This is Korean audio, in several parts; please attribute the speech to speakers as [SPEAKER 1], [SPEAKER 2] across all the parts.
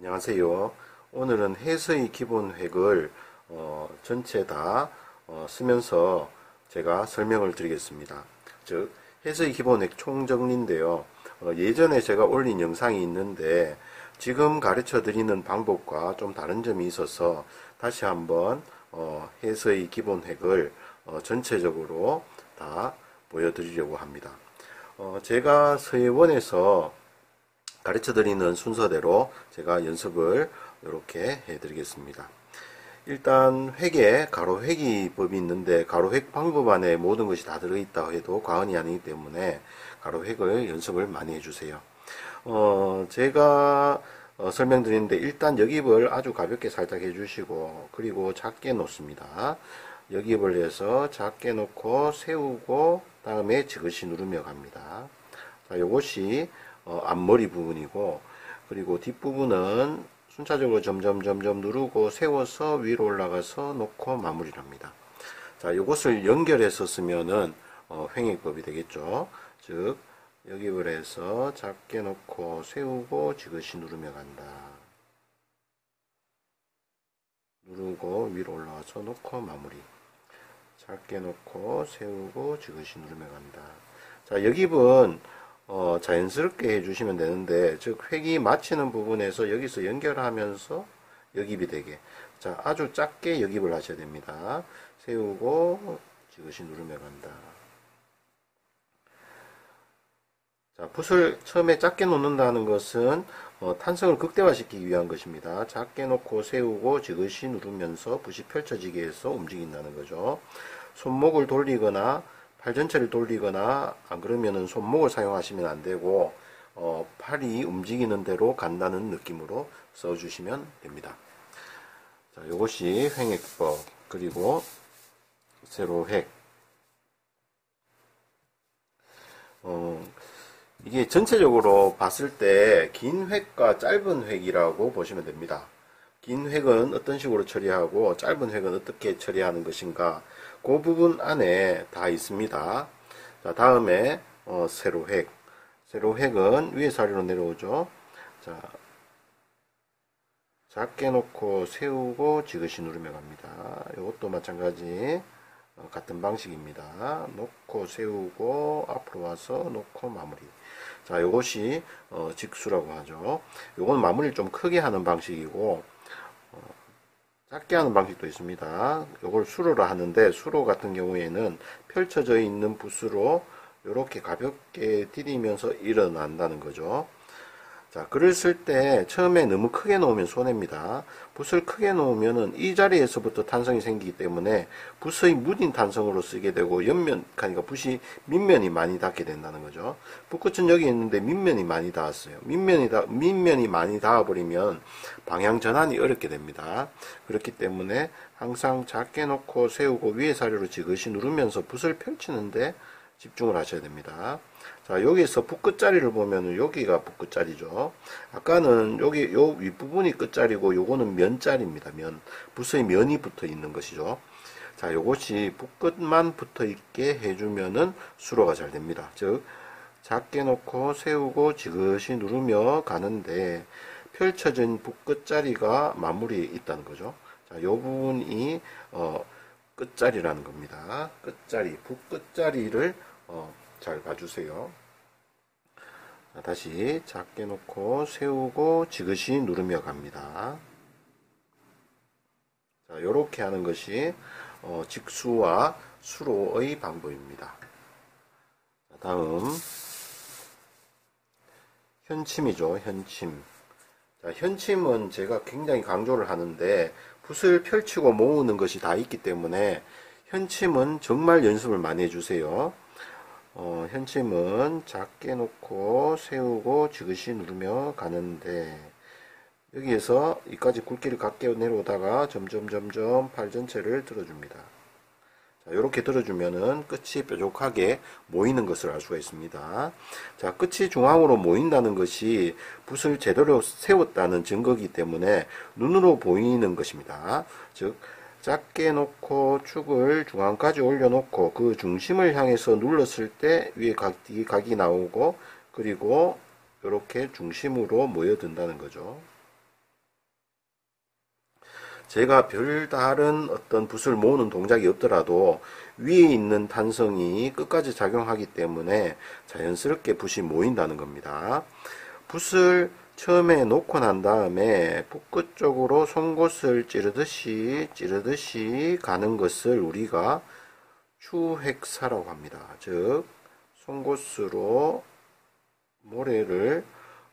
[SPEAKER 1] 안녕하세요. 오늘은 해서의 기본 획을 전체 다 쓰면서 제가 설명을 드리겠습니다. 즉 해서의 기본 획 총정리인데요. 예전에 제가 올린 영상이 있는데 지금 가르쳐 드리는 방법과 좀 다른 점이 있어서 다시 한번 해서의 기본 획을 전체적으로 다 보여드리려고 합니다. 제가 서예원에서 가르쳐 드리는 순서대로 제가 연습을 이렇게 해 드리겠습니다. 일단 획에 가로 획이 법이 있는데 가로 획 방법 안에 모든 것이 다 들어있다고 해도 과언이 아니기 때문에 가로 획을 연습을 많이 해주세요. 제가 설명드리는데 일단 여깁을 아주 가볍게 살짝 해주시고 그리고 작게 놓습니다. 여깁을 해서 작게 놓고 세우고 다음에 지그시 누르며 갑니다. 자, 요것이 앞머리 부분이고 그리고 뒷부분은 순차적으로 점점 누르고 세워서 위로 올라가서 놓고 마무리를 합니다. 자, 이것을 연결해서 쓰면은 횡액법이 되겠죠. 즉 여깁을 해서 작게 놓고 세우고 지그시 누르며 간다. 누르고 위로 올라가서 놓고 마무리. 작게 놓고 세우고 지그시 누르며 간다. 자, 여깁은 자연스럽게 해주시면 되는데, 즉, 획이 마치는 부분에서 여기서 연결하면서 여깁이 되게. 자, 아주 작게 여깁을 하셔야 됩니다. 세우고, 지그시 누르며 간다. 자, 붓을 처음에 작게 놓는다는 것은, 탄성을 극대화시키기 위한 것입니다. 작게 놓고 세우고, 지그시 누르면서 붓이 펼쳐지게 해서 움직인다는 거죠. 손목을 돌리거나, 팔 전체를 돌리거나 안 그러면은 손목을 사용하시면 안 되고 팔이 움직이는 대로 간다는 느낌으로 써주시면 됩니다. 자, 이것이 횡액법 그리고 세로획. 이게 전체적으로 봤을 때 긴 획과 짧은 획이라고 보시면 됩니다. 긴 획은 어떤 식으로 처리하고 짧은 획은 어떻게 처리하는 것인가 그 부분 안에 다 있습니다. 자, 다음에 세로획. 세로획은 위에서 아래로 내려오죠. 자, 작게 놓고 세우고 지그시 누르며 갑니다. 이것도 마찬가지 같은 방식입니다. 놓고 세우고 앞으로 와서 놓고 마무리. 자, 이것이 직수라고 하죠. 이건 마무리를 좀 크게 하는 방식이고 작게 하는 방식도 있습니다. 이걸 수로로 하는데 수로 같은 경우에는 펼쳐져 있는 붓으로 이렇게 가볍게 디디면서 일어난다는 거죠. 자, 글을 쓸 때 처음에 너무 크게 놓으면 손해입니다. 붓을 크게 놓으면은 이 자리에서부터 탄성이 생기기 때문에 붓의 무딘 탄성으로 쓰게 되고 옆면, 그러니까 붓이 밑면이 많이 닿게 된다는 거죠. 붓끝은 여기 있는데 밑면이 많이 닿았어요. 밑면이 많이 닿아버리면 방향 전환이 어렵게 됩니다. 그렇기 때문에 항상 작게 놓고 세우고 위에서 아래로 지그시 누르면서 붓을 펼치는데 집중을 하셔야 됩니다. 자, 여기서 붓 끝자리를 보면은 여기가 붓 끝자리죠. 아까는 여기 요 윗부분이 끝자리고 요거는 면자리입니다. 면. 붓의 면이 붙어 있는 것이죠. 자, 요것이 붓 끝만 붙어 있게 해주면은 수로가 잘 됩니다. 즉, 작게 놓고 세우고 지그시 누르며 가는데 펼쳐진 붓 끝자리가 마무리에 있다는 거죠. 자, 요 부분이 끝자리라는 겁니다. 끝자리, 붓 끝자리를 잘 봐주세요. 자, 다시 작게 놓고 세우고 지그시 누르며 갑니다. 자, 요렇게 하는 것이 직수와 수로의 방법입니다. 자, 다음 현침이죠. 현침. 자, 현침은 제가 굉장히 강조를 하는데 붓을 펼치고 모으는 것이 다 있기 때문에 현침은 정말 연습을 많이 해주세요. 현침은 작게 놓고 세우고 지그시 누르며 가는데 여기에서 이까지 굵기를 갖게 내려오다가 점점 팔 전체를 들어줍니다. 자, 이렇게 들어주면은 끝이 뾰족하게 모이는 것을 알 수가 있습니다. 자, 끝이 중앙으로 모인다는 것이 붓을 제대로 세웠다는 증거이기 때문에 눈으로 보이는 것입니다. 즉 작게 놓고 축을 중앙까지 올려놓고 그 중심을 향해서 눌렀을 때 위에 각이 나오고 그리고 이렇게 중심으로 모여든다는 거죠. 제가 별다른 어떤 붓을 모으는 동작이 없더라도 위에 있는 탄성이 끝까지 작용하기 때문에 자연스럽게 붓이 모인다는 겁니다. 붓을 처음에 놓고 난 다음에 붓끝 쪽으로 송곳을 찌르듯이 가는 것을 우리가 추획사라고 합니다. 즉 송곳으로 모래에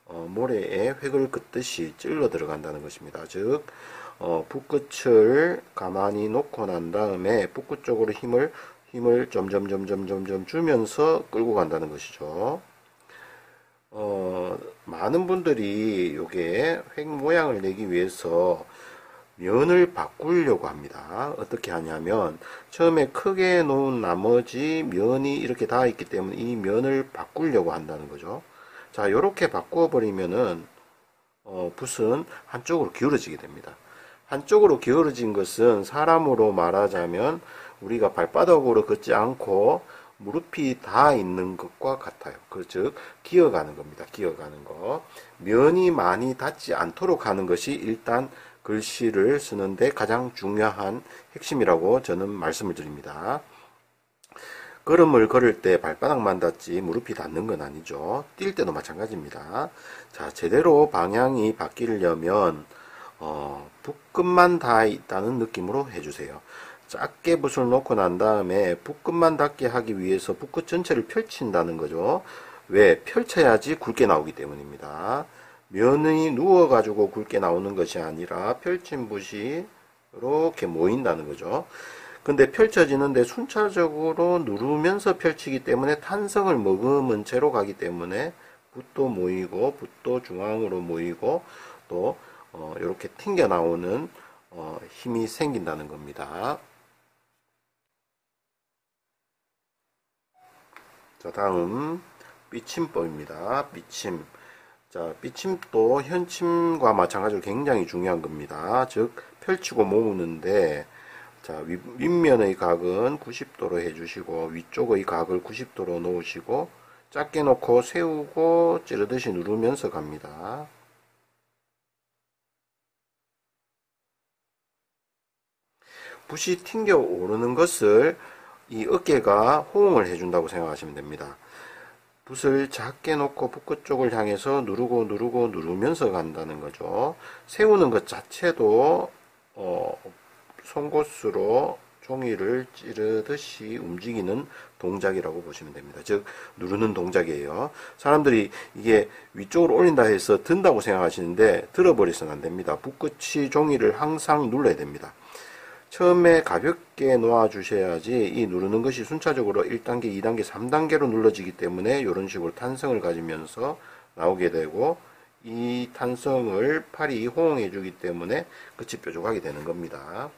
[SPEAKER 1] 획을 긋듯이 찔러 들어간다는 것입니다. 즉 붓끝을 가만히 놓고 난 다음에 붓끝 쪽으로 힘을 점점 주면서 끌고 간다는 것이죠. 많은 분들이 요게 획 모양을 내기 위해서 면을 바꾸려고 합니다. 어떻게 하냐면 처음에 크게 놓은 나머지 면이 이렇게 닿아 있기 때문에 이 면을 바꾸려고 한다는 거죠. 자, 요렇게 바꾸어 버리면은 붓은 한쪽으로 기울어지게 됩니다. 한쪽으로 기울어진 것은 사람으로 말하자면 우리가 발바닥으로 걷지 않고 무릎이 닿아 있는 것과 같아요. 즉 기어가는 겁니다. 기어가는 거. 면이 많이 닿지 않도록 하는 것이 일단 글씨를 쓰는데 가장 중요한 핵심이라고 저는 말씀을 드립니다. 걸음을 걸을 때 발바닥만 닿지 무릎이 닿는 건 아니죠. 뛸 때도 마찬가지입니다. 자, 제대로 방향이 바뀌려면 붓끝만 닿아 있다는 느낌으로 해주세요. 작게 붓을 놓고 난 다음에 붓끝만 닿게 하기 위해서 붓끝 전체를 펼친다는 거죠. 왜? 펼쳐야지 굵게 나오기 때문입니다. 면이 누워가지고 굵게 나오는 것이 아니라 펼친 붓이 이렇게 모인다는 거죠. 근데 펼쳐지는데 순차적으로 누르면서 펼치기 때문에 탄성을 머금은 채로 가기 때문에 붓도 모이고 붓도 중앙으로 모이고 또 이렇게 튕겨 나오는 힘이 생긴다는 겁니다. 자, 다음 삐침법입니다. 삐침. 자, 삐침도 현침과 마찬가지로 굉장히 중요한 겁니다. 즉 펼치고 모으는데 자, 윗면의 각은 90도로 해주시고 위쪽의 각을 90도로 놓으시고 작게 놓고 세우고 찌르듯이 누르면서 갑니다. 붓이 튕겨 오르는 것을 이 어깨가 호응을 해준다고 생각하시면 됩니다. 붓을 작게 놓고 붓끝 쪽을 향해서 누르면서 간다는 거죠. 세우는 것 자체도 송곳으로 종이를 찌르듯이 움직이는 동작이라고 보시면 됩니다. 즉 누르는 동작이에요. 사람들이 이게 위쪽으로 올린다 해서 든다고 생각하시는데 들어버려서는 안 됩니다. 붓끝이 종이를 항상 눌러야 됩니다. 처음에 가볍게 놓아 주셔야지 이 누르는 것이 순차적으로 1단계, 2단계, 3단계로 눌러지기 때문에 이런 식으로 탄성을 가지면서 나오게 되고 이 탄성을 팔이 호응해 주기 때문에 끝이 뾰족하게 되는 겁니다.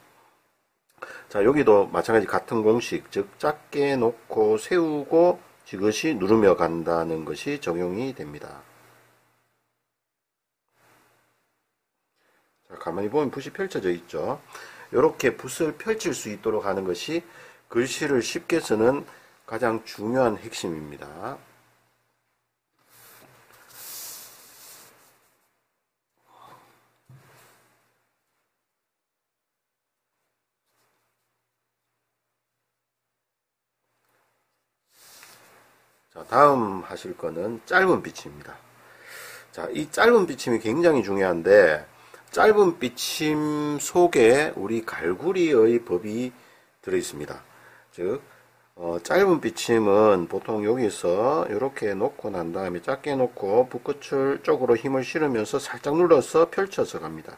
[SPEAKER 1] 자, 여기도 마찬가지 같은 공식, 즉 작게 놓고 세우고 지그시 누르며 간다는 것이 적용이 됩니다. 자, 가만히 보면 붓이 펼쳐져 있죠. 이렇게 붓을 펼칠 수 있도록 하는 것이 글씨를 쉽게 쓰는 가장 중요한 핵심입니다. 자, 다음 하실 거는 짧은 빗침입니다. 자, 이 짧은 빗침이 굉장히 중요한데 짧은 빗침 속에 우리 갈구리의 법이 들어 있습니다. 즉 짧은 빗침은 보통 여기서 이렇게 놓고 난 다음에 작게 놓고 붓끝을 쪽으로 힘을 실으면서 살짝 눌러서 펼쳐서 갑니다.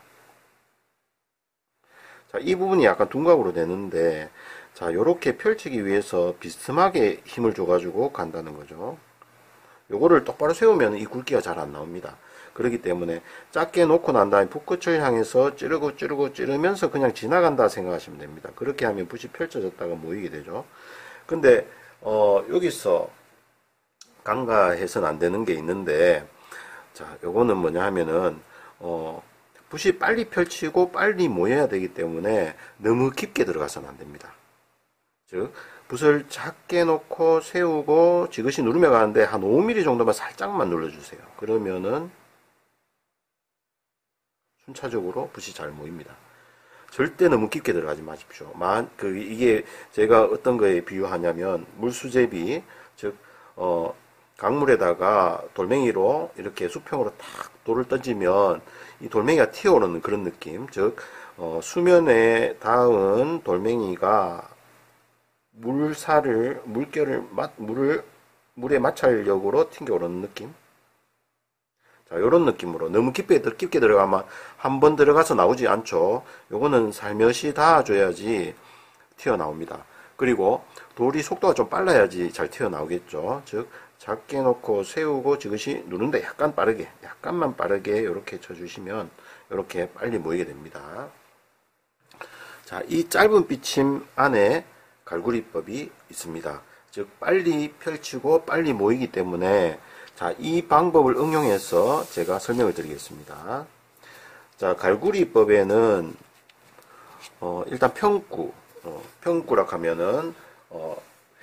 [SPEAKER 1] 자, 이 부분이 약간 둔각으로 되는데 자, 요렇게 펼치기 위해서 비스듬하게 힘을 줘가지고 간다는 거죠. 요거를 똑바로 세우면 이 굵기가 잘 안 나옵니다. 그렇기 때문에 작게 놓고 난 다음에 붓끝을 향해서 찌르면서 그냥 지나간다 생각하시면 됩니다. 그렇게 하면 붓이 펼쳐졌다가 모이게 되죠. 근데 여기서 간과해서는 안 되는 게 있는데 자, 요거는 뭐냐 하면은 붓이 빨리 펼치고 빨리 모여야 되기 때문에 너무 깊게 들어가서는 안 됩니다. 즉 붓을 작게 놓고 세우고 지그시 누르며 가는데 한 5mm 정도만 살짝만 눌러주세요. 그러면은 순차적으로 붓이 잘 모입니다. 절대 너무 깊게 들어가지 마십시오. 이게 제가 어떤 거에 비유하냐면 물수제비, 즉 강물에다가 돌멩이로 이렇게 수평으로 탁 돌을 던지면 이 돌멩이가 튀어오르는 그런 느낌. 즉 수면에 닿은 돌멩이가 물의 마찰력으로 튕겨오르는 느낌. 자, 요런 느낌으로 너무 깊게 들어가면 한 번 들어가서 나오지 않죠. 요거는 살며시 닿아줘야지 튀어나옵니다. 그리고 돌이 속도가 좀 빨라야지 잘 튀어나오겠죠. 즉 작게 놓고 세우고 지그시 누른데 약간만 빠르게 이렇게 쳐주시면 이렇게 빨리 모이게 됩니다. 자, 이 짧은 비침 안에 갈구리법이 있습니다. 즉 빨리 펼치고 빨리 모이기 때문에 자, 이 방법을 응용해서 제가 설명을 드리겠습니다. 자, 갈구리법에는 일단 평구라 하면은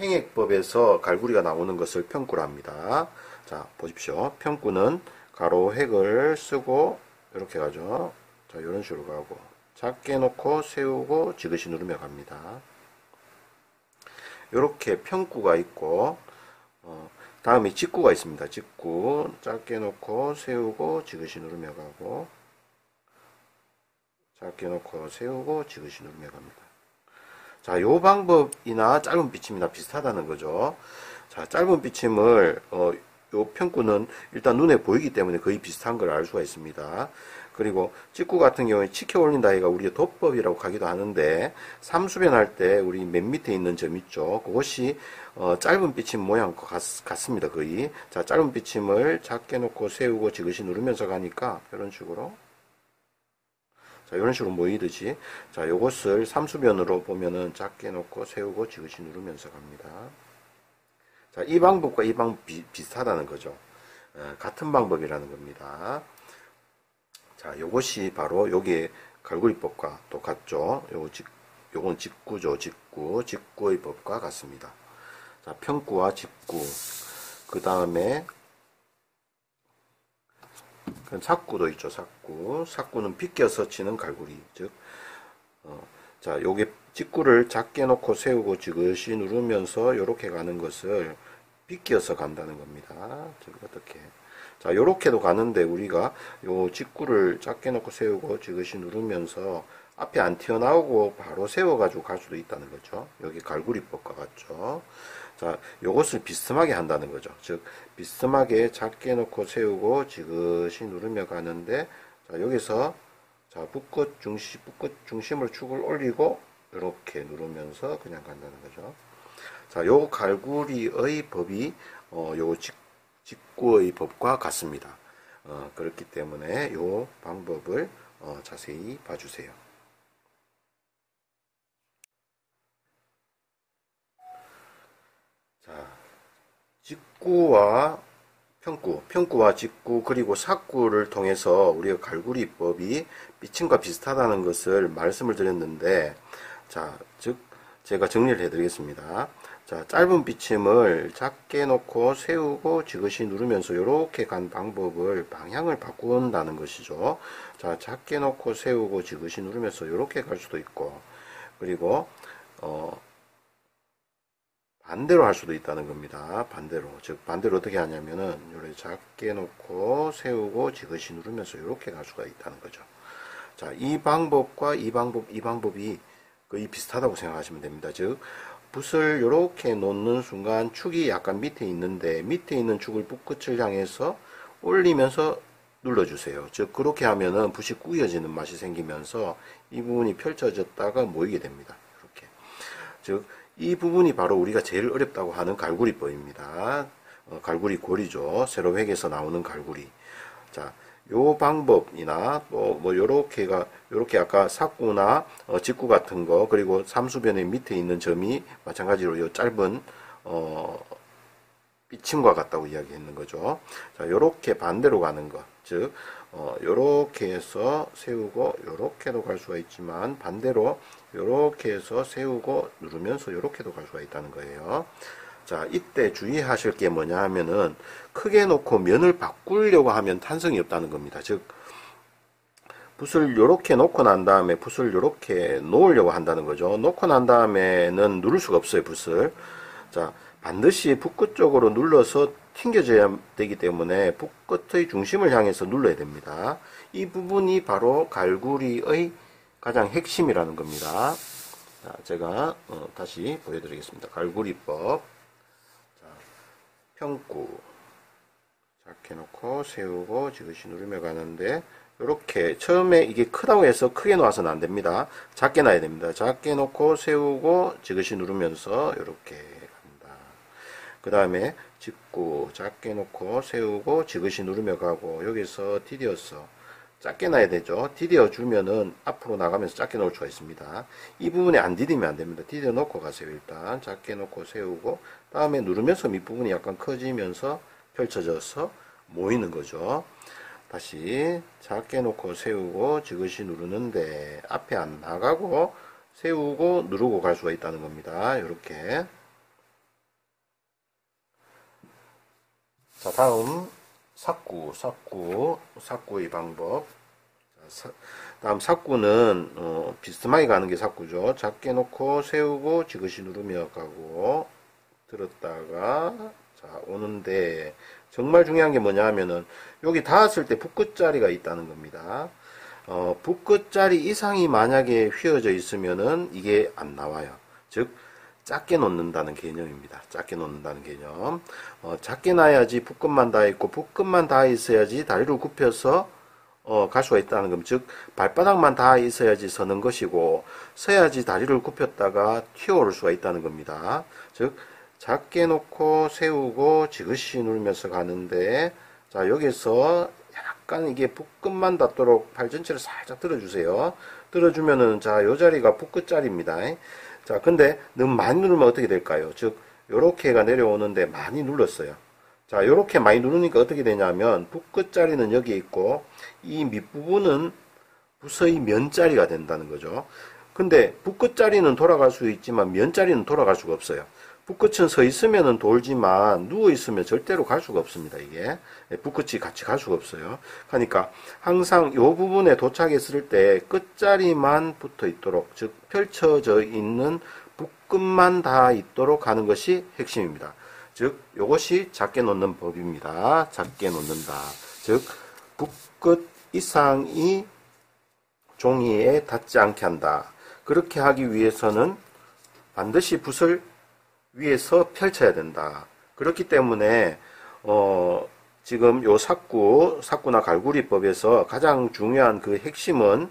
[SPEAKER 1] 횡액법에서 갈구리가 나오는 것을 평구라 합니다. 자, 보십시오. 평구는 가로 획을 쓰고 이렇게 가죠. 자, 이런 식으로 가고 작게 놓고 세우고 지그시 누르며 갑니다. 이렇게 평구가 있고 다음에 직구가 있습니다. 직구 작게 놓고 세우고 지그시 누르며 가고 작게 놓고 세우고 지그시 누르며 갑니다. 자, 요 방법이나 짧은 비침이나 비슷하다는 거죠. 자, 짧은 비침을 요 평구는 일단 눈에 보이기 때문에 거의 비슷한 걸 알 수가 있습니다. 그리고 직구 같은 경우에 치켜 올린다기가 우리가 돋법이라고 하기도 하는데 삼수변 할 때 우리 맨 밑에 있는 점 있죠. 그것이 짧은 비침 모양 같습니다. 거의. 자, 짧은 비침을 작게 놓고 세우고 지그시 누르면서 가니까 이런 식으로 자, 이런 식으로 모이듯이 자, 요것을 삼수변으로 보면은 작게 놓고 세우고 지그시 누르면서 갑니다. 자, 이 방법과 이 방법 비슷하다는 거죠. 같은 방법이라는 겁니다. 자, 요것이 바로 요게 갈구리법과 똑같죠. 요건 직구죠. 직구의 법과 같습니다. 자, 평구와 직구. 그 다음에 삭구도 있죠. 삭구는 비껴서 치는 갈구리. 즉, 자, 요게 직구를 작게 놓고 세우고 지그시 누르면서 요렇게 가는 것을 비껴서 간다는 겁니다. 즉, 어떻게. 자, 요렇게도 가는데 우리가 요 직구를 작게 놓고 세우고 지그시 누르면서 앞에 안 튀어나오고 바로 세워가지고 갈 수도 있다는 거죠. 여기 갈구리법과 같죠. 자, 요것을 비스듬하게 한다는 거죠. 즉, 비스듬하게 작게 놓고 세우고 지그시 누르며 가는데, 자, 여기서, 자, 붓끝 중심으로 축을 올리고, 이렇게 누르면서 그냥 간다는 거죠. 자, 요 갈구리의 법이, 요 직구의 법과 같습니다. 그렇기 때문에 요 방법을 자세히 봐주세요. 자, 직구와 평구와 직구 그리고 삭구를 통해서 우리가 갈구리법이 비침과 비슷하다는 것을 말씀을 드렸는데, 자, 즉 제가 정리를 해드리겠습니다. 자, 짧은 비침을 작게 놓고 세우고 지그시 누르면서 이렇게 간 방법을 방향을 바꾼다는 것이죠. 자, 작게 놓고 세우고 지그시 누르면서 이렇게 갈 수도 있고, 그리고 반대로 할 수도 있다는 겁니다. 반대로 어떻게 하냐면은 이렇게 작게 놓고 세우고 지그시 누르면서 이렇게 갈 수가 있다는 거죠. 자, 이 방법과 이 방법이 거의 비슷하다고 생각하시면 됩니다. 즉, 붓을 이렇게 놓는 순간 축이 약간 밑에 있는데 밑에 있는 축을 붓끝을 향해서 올리면서 눌러주세요. 즉, 그렇게 하면은 붓이 구겨지는 맛이 생기면서 이 부분이 펼쳐졌다가 모이게 됩니다. 이렇게. 즉, 이 부분이 바로 우리가 제일 어렵다고 하는 갈구리법입니다. 갈구리 고리죠. 세로획에서 나오는 갈구리. 자, 요 방법이나 또 뭐 요렇게 아까 삭구나 직구 같은 거, 그리고 삼수변의 밑에 있는 점이 마찬가지로 요 짧은 비침과 같다고 이야기했는 거죠. 자, 요렇게 반대로 가는 것, 즉 요렇게 해서 세우고 요렇게도 갈 수가 있지만 반대로 요렇게 해서 세우고 누르면서 요렇게도 갈 수가 있다는 거예요. 자, 이때 주의하실 게 뭐냐 하면은 크게 놓고 면을 바꾸려고 하면 탄성이 없다는 겁니다. 즉, 붓을 요렇게 놓고 난 다음에 붓을 요렇게 놓으려고 한다는 거죠. 놓고 난 다음에는 누를 수가 없어요, 붓을. 자, 반드시 붓끝 쪽으로 눌러서 튕겨져야 되기 때문에 붓끝의 중심을 향해서 눌러야 됩니다. 이 부분이 바로 갈구리의 가장 핵심이라는 겁니다. 자, 제가 다시 보여드리겠습니다. 갈구리법. 자, 평구. 작게 놓고 세우고 지그시 누르며 가는데, 이렇게 처음에 이게 크다고 해서 크게 놓아서는 안 됩니다. 작게 놔야 됩니다. 작게 놓고 세우고 지그시 누르면서 이렇게 갑니다. 그 다음에 짚고 작게 놓고 세우고 지그시 누르며 가고, 여기서 디뎌서 작게 놔야 되죠. 디뎌 주면은 앞으로 나가면서 작게 놓을 수가 있습니다. 이 부분에 안 디디면 안 됩니다. 디뎌 놓고 가세요. 일단 작게 놓고 세우고, 다음에 누르면서 밑부분이 약간 커지면서 펼쳐져서 모이는 거죠. 다시 작게 놓고 세우고 지그시 누르는데 앞에 안 나가고 세우고 누르고 갈 수가 있다는 겁니다. 이렇게. 자, 다음 삭구의 방법. 다음 삭구는 비스듬하게 가는 게 삭구죠. 작게 놓고 세우고 지그시 누르며 가고 들었다가 자 오는데, 정말 중요한 게 뭐냐 하면은 여기 닿았을 때 붓끝자리가 있다는 겁니다. 붓끝자리 이상이 만약에 휘어져 있으면은 이게 안 나와요. 즉 작게 놓는다는 개념입니다. 작게 놓는다는 개념. 작게 놔야지 붓끝만 닿아 있고, 붓끝만 닿아 있어야지 다리를 굽혀서 갈 수가 있다는 겁니다. 즉 발바닥만 닿아 있어야지 서는 것이고, 서야지 다리를 굽혔다가 튀어오를 수가 있다는 겁니다. 즉 작게 놓고 세우고 지그시 누르면서 가는데, 자 여기서 약간 이게 붓끝만 닿도록 팔 전체를 살짝 들어주세요. 들어주면은 자 요 자리가 붓끝 자리입니다. 자 근데 너무 많이 누르면 어떻게 될까요? 즉 요렇게가 내려오는데 많이 눌렀어요. 자 요렇게 많이 누르니까 어떻게 되냐면 붓끝 자리는 여기 있고, 이 밑부분은 붓의 면자리가 된다는 거죠. 근데 붓끝 자리는 돌아갈 수 있지만 면자리는 돌아갈 수가 없어요. 붓끝은 서 있으면 돌지만 누워 있으면 절대로 갈 수가 없습니다. 이게 붓끝이 같이 갈 수가 없어요. 그러니까 항상 이 부분에 도착했을 때 끝자리만 붙어 있도록, 즉 펼쳐져 있는 붓끝만 닿아 있도록 하는 것이 핵심입니다. 즉 이것이 작게 놓는 법입니다. 작게 놓는다. 즉 붓끝 이상이 종이에 닿지 않게 한다. 그렇게 하기 위해서는 반드시 붓을 위에서 펼쳐야 된다. 그렇기 때문에 지금 요 삭구나 갈구리법에서 가장 중요한 그 핵심은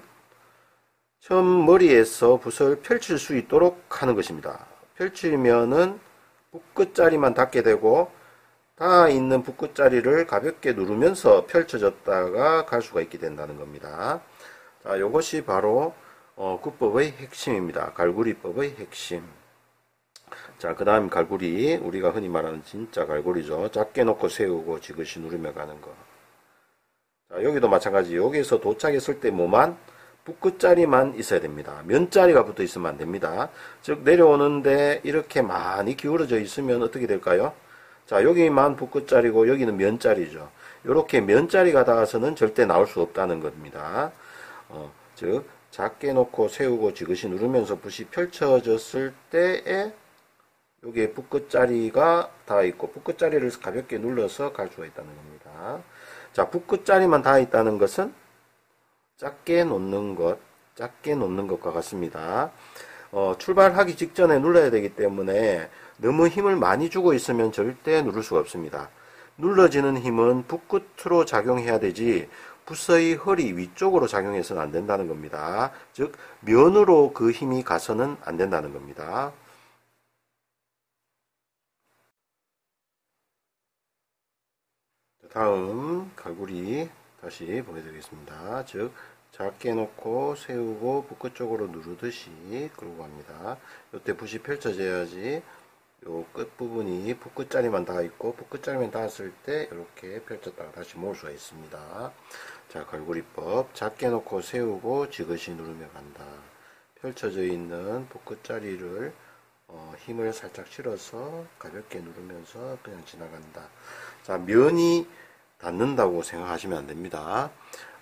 [SPEAKER 1] 처음 머리에서 붓을 펼칠 수 있도록 하는 것입니다. 펼치면은 붓끝자리만 닿게 되고, 닿아 있는 붓끝자리를 가볍게 누르면서 펼쳐졌다가 갈 수가 있게 된다는 겁니다. 자, 요것이 바로 구법의 핵심입니다. 갈구리법의 핵심. 자, 그 다음 갈고리, 우리가 흔히 말하는 진짜 갈고리죠. 작게 놓고 세우고 지그시 누르며 가는 거. 자, 여기도 마찬가지. 여기에서 도착했을 때 뭐만? 붓끝자리만 있어야 됩니다. 면자리가 붙어 있으면 안 됩니다. 즉 내려오는데 이렇게 많이 기울어져 있으면 어떻게 될까요? 자, 여기만 붓끝자리고 여기는 면자리죠. 이렇게 면자리가 닿아서는 절대 나올 수 없다는 겁니다. 즉 작게 놓고 세우고 지그시 누르면서 붓이 펼쳐졌을 때에 여기에 붓끝자리가 닿아 있고, 붓끝자리를 가볍게 눌러서 갈 수가 있다는 겁니다. 자, 붓끝자리만 닿아 있다는 것은 작게 놓는 것과 같습니다. 출발하기 직전에 눌러야 되기 때문에 너무 힘을 많이 주고 있으면 절대 누를 수가 없습니다. 눌러지는 힘은 붓끝으로 작용해야 되지 붓의 허리 위쪽으로 작용해서는 안 된다는 겁니다. 즉 면으로 그 힘이 가서는 안 된다는 겁니다. 다음 갈고리 다시 보여드리겠습니다. 즉 작게 놓고 세우고 붓끝 쪽으로 누르듯이 끌고 갑니다. 이때 붓이 펼쳐져야지 요 끝부분이 붓끝자리만 닿아 있고, 붓끝자리만 닿았을 때 이렇게 펼쳤다가 다시 모을 수가 있습니다. 자, 갈고리법. 작게 놓고 세우고 지그시 누르며 간다. 펼쳐져 있는 붓끝자리를 힘을 살짝 실어서 가볍게 누르면서 그냥 지나간다. 자, 면이 닿는다고 생각하시면 안 됩니다.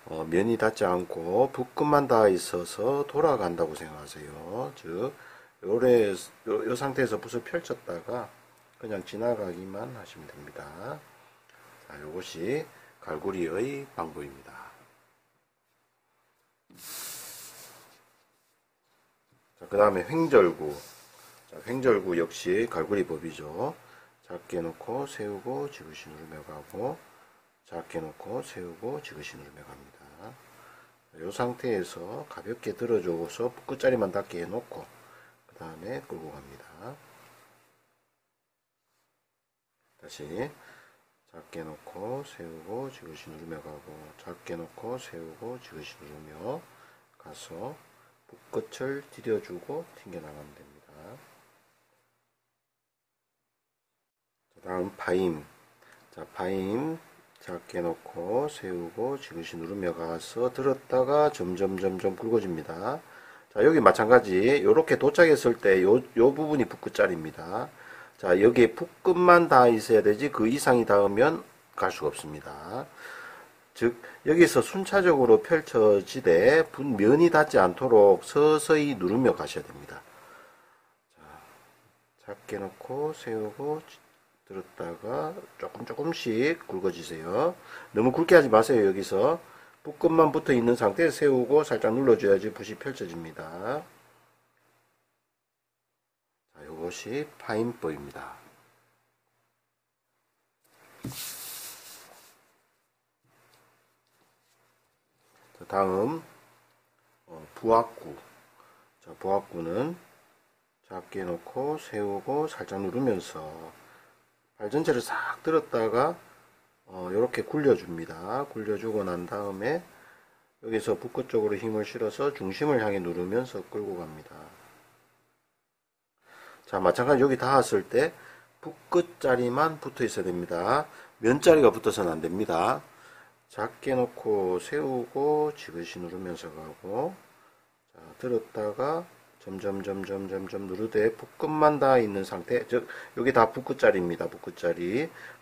[SPEAKER 1] 면이 닿지 않고 붓끝만 닿아 있어서 돌아간다고 생각하세요. 즉 요 상태에서 붓을 펼쳤다가 그냥 지나가기만 하시면 됩니다. 자, 요것이 갈고리의 방법입니다. 그 다음에 횡절구. 자, 횡절구 역시 갈고리 법이죠. 작게 놓고 세우고 지그시 누르며 가고, 작게 놓고 세우고 지그시 누르며 갑니다. 이 상태에서 가볍게 들어줘서 끝자리만 닿게 해놓고 그 다음에 끌고 갑니다. 다시 작게 놓고 세우고 지그시 누르며 가고, 작게 놓고 세우고 지그시 누르며 가서 붓끝을 디뎌주고 튕겨나가면 됩니다. 다음 파임. 자, 파임 작게 놓고 세우고 지그시 누르며 가서 들었다가 점점 굵어집니다. 자, 여기 마찬가지 이렇게 도착했을 때 요 부분이 붓끝자리입니다. 자, 여기에 붓끝만 닿아 있어야 되지 그 이상이 닿으면 갈 수가 없습니다. 즉 여기서 순차적으로 펼쳐지되 면이 닿지 않도록 서서히 누르며 가셔야 됩니다. 자, 작게 놓고 세우고 들었다가 조금씩 굵어지세요. 너무 굵게 하지 마세요. 여기서 붓끝만 붙어 있는 상태에 세우고 살짝 눌러줘야지 붓이 펼쳐집니다. 자, 이것이 파임법입니다. 자, 다음 부압구. 자, 부압구는 작게 놓고 세우고 살짝 누르면서 발 전체를 싹 들었다가 이렇게 굴려줍니다. 굴려주고 난 다음에 여기서 붓끝 쪽으로 힘을 실어서 중심을 향해 누르면서 끌고 갑니다. 자, 마찬가지 여기 닿았을 때 붓끝 자리만 붙어 있어야 됩니다. 면자리가 붙어서는 안 됩니다. 작게 놓고 세우고 지그시 누르면서 가고, 자, 들었다가 점점 누르되 붓끝만 닿아 있는 상태, 즉 여기 다 붓끝자리입니다.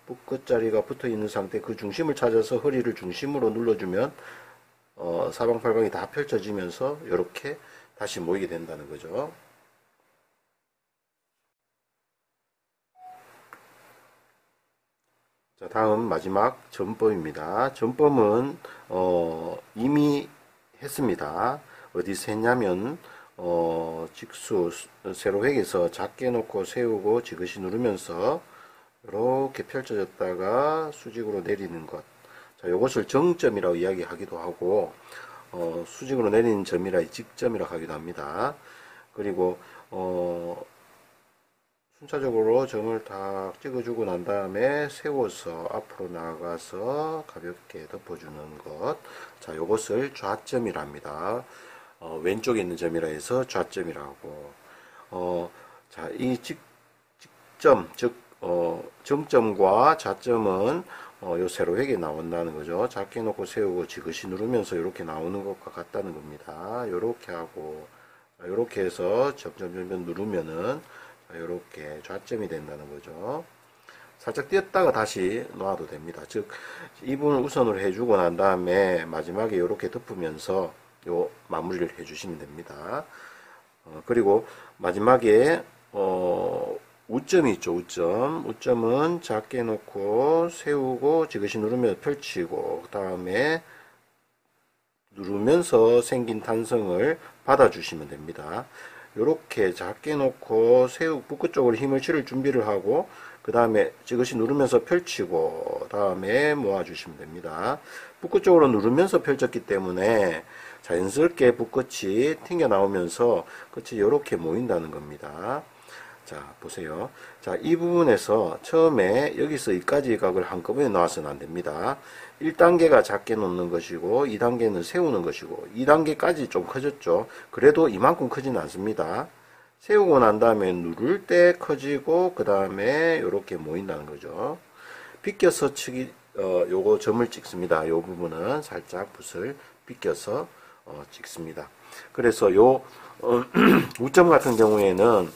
[SPEAKER 1] 붓끝자리가 붙어 있는 상태, 그 중심을 찾아서 허리를 중심으로 눌러주면 사방팔방이 다 펼쳐지면서 이렇게 다시 모이게 된다는 거죠. 자, 다음 마지막 전법입니다. 전법은 이미 했습니다. 어디서 했냐면 직수 세로획에서 작게 놓고 세우고 지그시 누르면서 이렇게 펼쳐졌다가 수직으로 내리는 것. 자, 이것을 정점이라고 이야기하기도 하고 수직으로 내리는 점이라 직점이라고 하기도 합니다. 그리고 순차적으로 점을 딱 찍어주고 난 다음에 세워서 앞으로 나가서 가볍게 덮어주는 것. 자, 이것을 좌점이랍니다. 왼쪽에 있는 점이라 해서 좌점이라고. 자, 이 직점, 즉 정점과 좌점은 요 세로획에 나온다는 거죠. 작게 놓고 세우고 지그시 누르면서 이렇게 나오는 것과 같다는 겁니다. 요렇게 하고 요렇게 해서 점점 누르면은 이렇게 좌점이 된다는 거죠. 살짝 띄었다가 다시 놔도 됩니다. 즉 이 부분을 우선으로 해주고 난 다음에 마지막에 이렇게 덮으면서 요 마무리를 해주시면 됩니다. 그리고 마지막에 우점이 있죠. 우점은 작게 놓고 세우고 지그시 누르며 펼치고 그 다음에 누르면서 생긴 탄성을 받아주시면 됩니다. 이렇게 작게 놓고 붓끝 쪽으로 힘을 실을 준비를 하고 그 다음에 지그시 누르면서 펼치고 다음에 모아주시면 됩니다. 붓끝 쪽으로 누르면서 펼쳤기 때문에 자연스럽게 붓끝이 튕겨 나오면서 끝이 이렇게 모인다는 겁니다. 자, 보세요. 자, 이 부분에서 처음에 여기서 여기까지 각을 한꺼번에 나와서는 안 됩니다. 1단계가 작게 놓는 것이고 2단계는 세우는 것이고 2단계까지 좀 커졌죠. 그래도 이만큼 크지는 않습니다. 세우고 난 다음에 누를 때 커지고 그 다음에 이렇게 모인다는 거죠. 비껴서 치기 요거 점을 찍습니다. 요 부분은 살짝 붓을 비껴서 찍습니다. 그래서 요 우점 같은 경우에는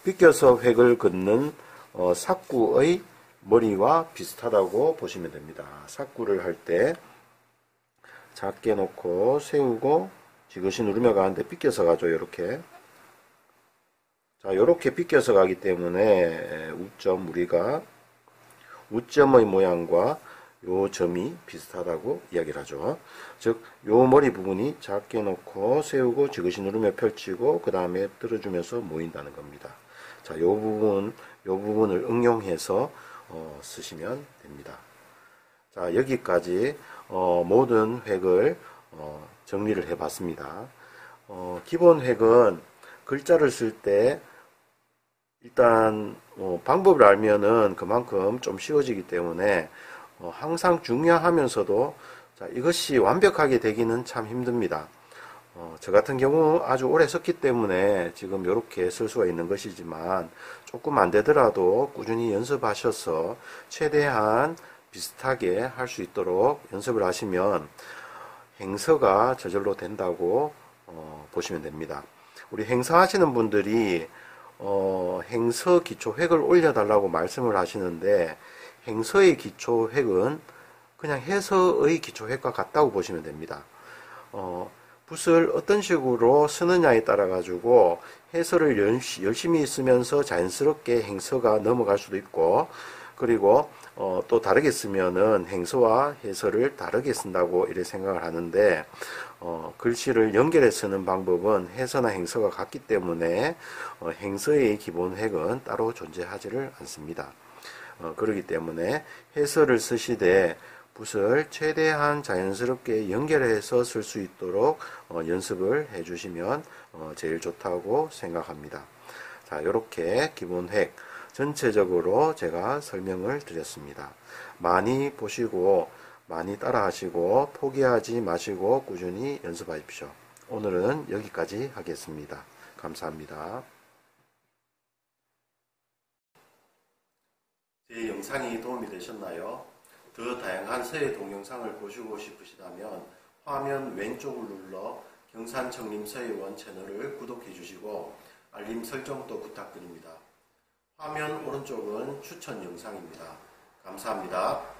[SPEAKER 1] 비껴서 획을 긋는 삭구의 머리와 비슷하다고 보시면 됩니다. 삭구를 할 때 작게 놓고 세우고 지그시 누르며 가는데 빗겨서 가죠. 이렇게. 자, 이렇게 빗겨서 가기 때문에 우리가 우점의 모양과 요 점이 비슷하다고 이야기를 하죠. 즉, 요 머리 부분이 작게 놓고 세우고 지그시 누르며 펼치고 그 다음에 들어주면서 모인다는 겁니다. 자, 요 부분을 응용해서 쓰시면 됩니다. 자, 여기까지 모든 획을 정리를 해 봤습니다. 기본 획은 글자를 쓸 때 일단 방법을 알면은 그만큼 좀 쉬워지기 때문에 항상 중요하면서도 자, 이것이 완벽하게 되기는 참 힘듭니다. 저 같은 경우 아주 오래 썼기 때문에 지금 이렇게 쓸 수가 있는 것이지만 조금 안 되더라도 꾸준히 연습하셔서 최대한 비슷하게 할 수 있도록 연습을 하시면 행서가 저절로 된다고 보시면 됩니다. 우리 행서 하시는 분들이 행서 기초 획을 올려달라고 말씀을 하시는데 행서의 기초 획은 그냥 해서의 기초 획과 같다고 보시면 됩니다. 붓을 어떤 식으로 쓰느냐에 따라 가지고 해서를 열심히 쓰면서 자연스럽게 행서가 넘어갈 수도 있고, 그리고 또 다르게 쓰면은 행서와 해서를 다르게 쓴다고 이렇게 생각을 하는데, 글씨를 연결해 쓰는 방법은 해서나 행서가 같기 때문에 행서의 기본 획은 따로 존재하지를 않습니다. 그렇기 때문에 해서를 쓰시되 붓을 최대한 자연스럽게 연결해서 쓸 수 있도록 연습을 해 주시면 제일 좋다고 생각합니다. 자, 이렇게 기본 획 전체적으로 제가 설명을 드렸습니다. 많이 보시고 많이 따라 하시고 포기하지 마시고 꾸준히 연습하십시오. 오늘은 여기까지 하겠습니다. 감사합니다. 제 영상이 도움이 되셨나요? 더 다양한 서예 동영상을 보시고 싶으시다면 화면 왼쪽을 눌러 경산청림서예원 채널을 구독해 주시고 알림 설정도 부탁드립니다. 화면 오른쪽은 추천 영상입니다. 감사합니다.